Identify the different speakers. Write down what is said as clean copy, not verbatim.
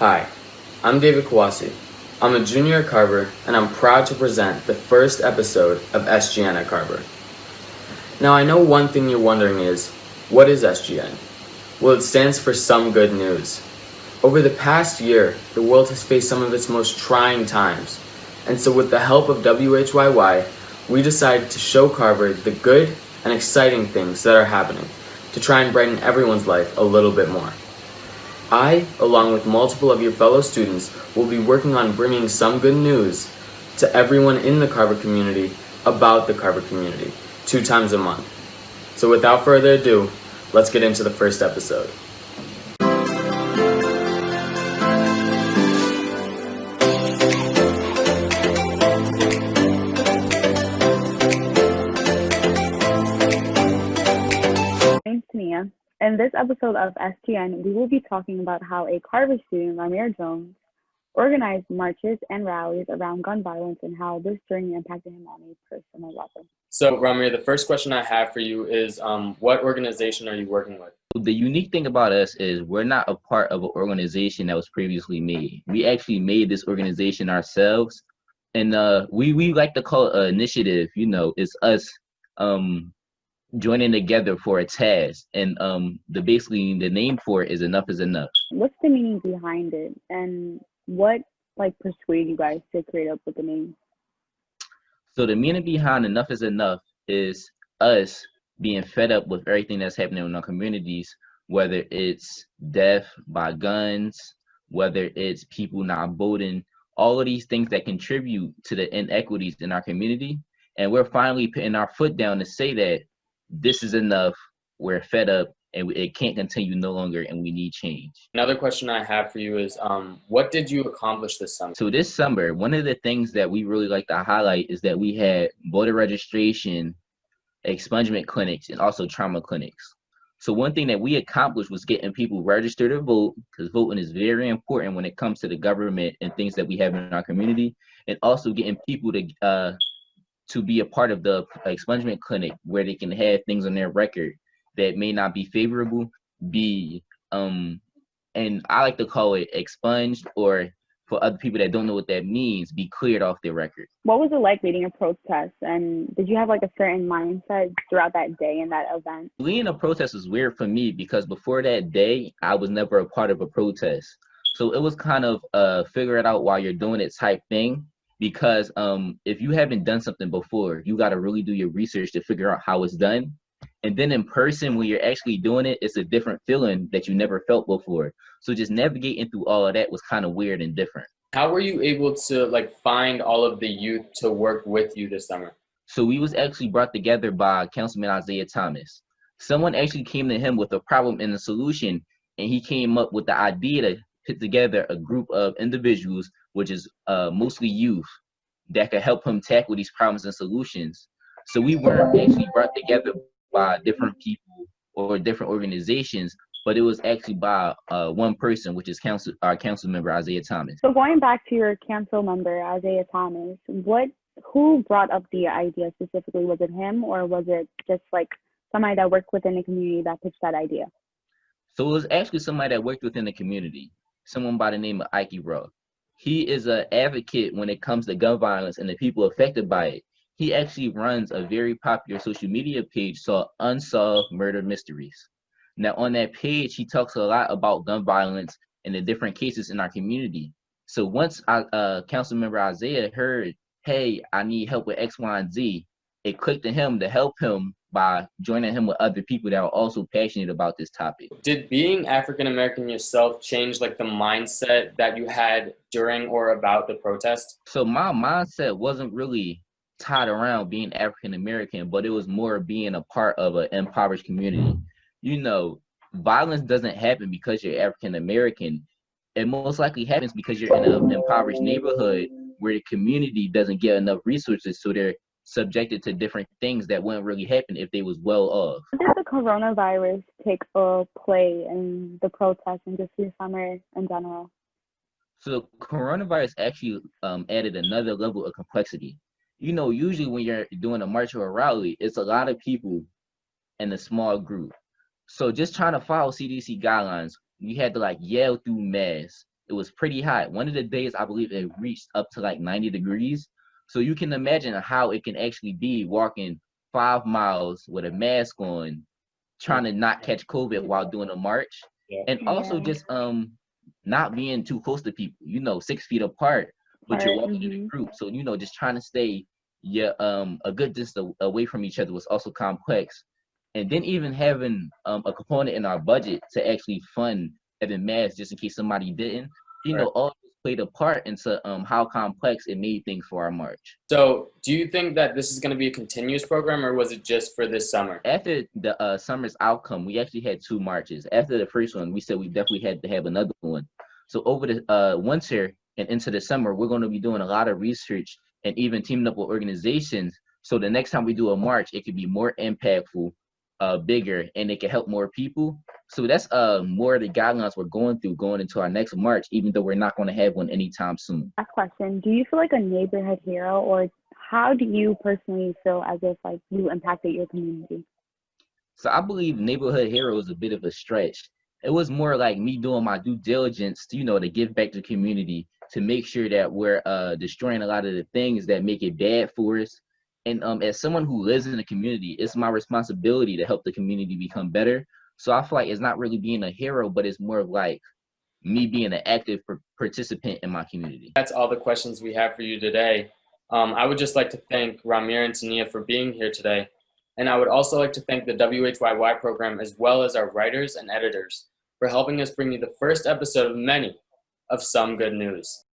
Speaker 1: Hi, I'm David Kawasi. I'm a junior at Carver, and I'm proud to present the first episode of SGN at Carver. Now, I know one thing you're wondering is, what is SGN? Well, it stands for Some Good News. Over the past year, the world has faced some of its most trying times, and so with the help of WHYY, we decided to show Carver the good and exciting things that are happening to try and brighten everyone's life a little bit more. I, along with multiple of your fellow students, will be working on bringing some good news to everyone in the Carver community about the Carver community 2 times a month. So without further ado, let's get into the first episode.
Speaker 2: Name's Tania. In this episode of STN, we will be talking about how a Carver student, Ramier Jones, organized marches and rallies around gun violence and how this journey impacted him on a personal level.
Speaker 1: So Ramier, the first question I have for you is, what organization are you working with?
Speaker 3: The unique thing about us is we're not a part of an organization that was previously made. We actually made this organization ourselves, and we like to call it an initiative. It's us joining together for a task, and the name for it is Enough is Enough.
Speaker 2: What's the meaning behind it, and what persuaded you guys to create up with the name?
Speaker 3: So the meaning behind Enough is Enough is us being fed up with everything that's happening in our communities, whether it's death by guns, whether it's people not voting, all of these things that contribute to the inequities in our community. And we're finally putting our foot down to say that this is enough, we're fed up, and it can't continue no longer, and we need change.
Speaker 1: Another question I have for you is, what did you accomplish this summer?
Speaker 3: So this summer, one of the things that we really like to highlight is that we had voter registration, expungement clinics, and also trauma clinics. So one thing that we accomplished was getting people registered to vote, because voting is very important when it comes to the government and things that we have in our community, and also getting people to be a part of the expungement clinic where they can have things on their record that may not be favorable and I like to call it expunged, or for other people that don't know what that means, be cleared off their record.
Speaker 2: What was it like leading a protest, and did you have a certain mindset throughout that day and that event?
Speaker 3: Leading a protest was weird for me because before that day, I was never a part of a protest. So it was kind of figure it out while you're doing it type thing, because if you haven't done something before, you got to really do your research to figure out how it's done. And then in person, when you're actually doing it, it's a different feeling that you never felt before. So just navigating through all of that was kind of weird and different.
Speaker 1: How were you able to find all of the youth to work with you this summer?
Speaker 3: So we was actually brought together by Councilman Isaiah Thomas. Someone actually came to him with a problem and a solution, and he came up with the idea to put together a group of individuals, which is mostly youth, that could help him tackle these problems and solutions. So we weren't actually brought together by different people or different organizations, but it was actually by one person, which is our council member, Isaiah Thomas.
Speaker 2: So going back to your council member, Isaiah Thomas, who brought up the idea specifically? Was it him, or was it just somebody that worked within the community that pitched that idea?
Speaker 3: So it was actually somebody that worked within the community, someone by the name of Ike Rowe. He is an advocate when it comes to gun violence and the people affected by it. He actually runs a very popular social media page called Unsolved Murder Mysteries. Now, on that page, he talks a lot about gun violence and the different cases in our community. So once council member Isaiah heard, hey, I need help with X, Y, and Z, it clicked to him to help him by joining him with other people that are also passionate about this topic.
Speaker 1: Did being African American yourself change the mindset that you had during or about the protest?
Speaker 3: So my mindset wasn't really tied around being African American, but it was more being a part of an impoverished community. Violence doesn't happen because you're African American. It most likely happens because you're in an impoverished neighborhood where the community doesn't get enough resources, so they're subjected to different things that wouldn't really happen if they was well off.
Speaker 2: How did the coronavirus take a play in the protests and just your summer in general?
Speaker 3: So coronavirus actually added another level of complexity. Usually when you're doing a march or a rally, it's a lot of people in a small group. So just trying to follow CDC guidelines, you had to yell through masks. it was pretty hot. One of the days, I believe it reached up to like 90 degrees. So you can imagine how it can actually be walking 5 miles with a mask on, trying to not catch COVID while doing a march.
Speaker 1: Yeah.
Speaker 3: And also
Speaker 2: Yeah.
Speaker 3: just not being too close to people, 6 feet apart, but you're
Speaker 2: Part.
Speaker 3: walking in a group. So, just trying to stay a good distance away from each other was also complex. And then even having a component in our budget to actually fund having masks just in case somebody didn't,
Speaker 1: Right.
Speaker 3: all this played a part into how complex it made things for our march.
Speaker 1: So, do you think that this is going to be a continuous program, or was it just for this summer?
Speaker 3: After the summer's outcome, we actually had 2 marches. After the first one, we said we definitely had to have another one. So over the winter and into the summer, we're going to be doing a lot of research and even teaming up with organizations. So the next time we do a march, it could be more impactful, bigger, and it can help more people. So that's more of the guidelines we're going through going into our next march, even though we're not going to have one anytime soon.
Speaker 2: Last question. Do you feel like a neighborhood hero, or how do you personally feel as if like you impacted your community?
Speaker 3: So I believe neighborhood hero is a bit of a stretch. It was more like me doing my due diligence to, to give back to the community, to make sure that we're destroying a lot of the things that make it bad for us. And as someone who lives in the community, it's my responsibility to help the community become better. So I feel like it's not really being a hero, but it's more of like me being an active participant in my community.
Speaker 1: That's all the questions we have for you today. I would just like to thank Ramier and Tania for being here today. And I would also like to thank the WHYY program, as well as our writers and editors, for helping us bring you the first episode of many of Some Good News.